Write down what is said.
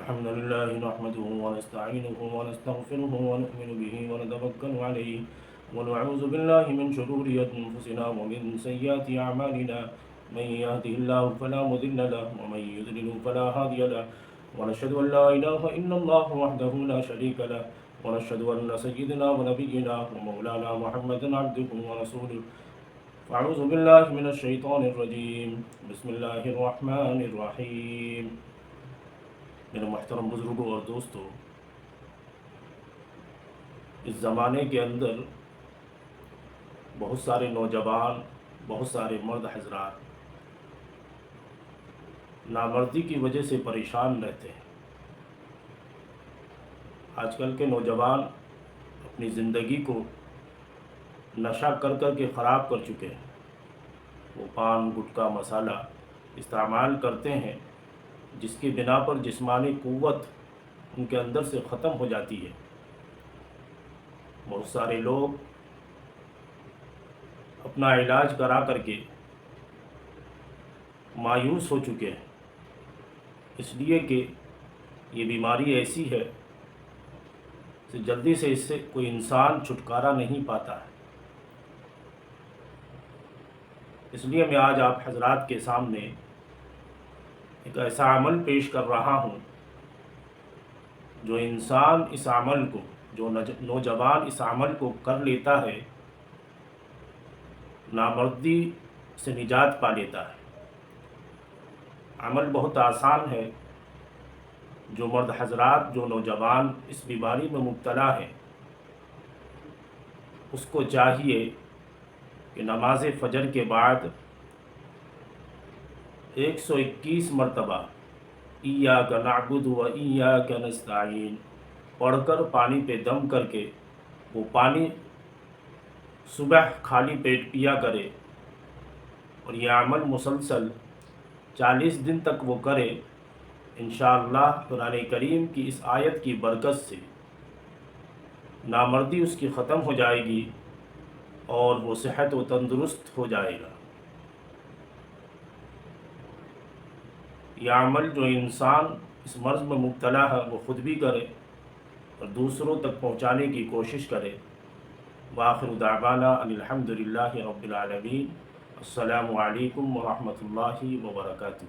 الحمد لله نحمده ونستعينه ونستغفره ونؤمن به ونتوكل عليه ونعوذ بالله من شرور أنفسنا ومن سيئات أعمالنا من يهده الله فلا مضل له ومن يضلل فلا هادي له ونشهد أن لا إله إلا الله وحده لا شريك له ونشهد أن سيدنا ونبينا ومولانا محمدا عبده ورسوله فأعوذ بالله من الشيطان الرجيم بسم الله الرحمن الرحيم میرے محترم بزرگوں اور دوستوں، اس زمانے کے اندر بہت سارے نوجوان، بہت سارے مرد حضرات نامردی کی وجہ سے پریشان رہتے ہیں۔ آج کل کے نوجوان اپنی زندگی کو نشہ کر کر کے خراب کر چکے ہیں۔ وہ پان، گٹکا، مسالہ استعمال کرتے ہیں، جس کی بنا پر جسمانی قوت ان کے اندر سے ختم ہو جاتی ہے۔ بہت سارے لوگ اپنا علاج کرا کر کے مایوس ہو چکے ہیں، اس لیے کہ یہ بیماری ایسی ہے کہ جلدی سے اس سے کوئی انسان چھٹکارا نہیں پاتا ہے۔ اس لیے میں آج آپ حضرات کے سامنے ایک ایسا عمل پیش کر رہا ہوں جو انسان اس عمل کو، جو نوجوان اس عمل کو کر لیتا ہے، نامردی سے نجات پا لیتا ہے۔ عمل بہت آسان ہے۔ جو مرد حضرات، جو نوجوان اس بیماری میں مبتلا ہیں، اس کو چاہیے کہ نماز فجر کے بعد 121 مرتبہ ایاک نعبد و ایاک نستعین پڑھ کر پانی پہ دم کر کے وہ پانی صبح خالی پیٹ پیا کرے، اور یہ عمل مسلسل 40 دن تک وہ کرے۔ انشاءاللہ قرآن کریم کی اس آیت کی برکت سے نامردی اس کی ختم ہو جائے گی اور وہ صحت و تندرست ہو جائے گا۔ یہ عمل جو انسان اس مرض میں مبتلا ہے وہ خود بھی کرے اور دوسروں تک پہنچانے کی کوشش کرے۔ وآخر دعوانا ان الحمد للہ رب العالمین۔ السلام علیکم ورحمۃ اللہ وبرکاتہ۔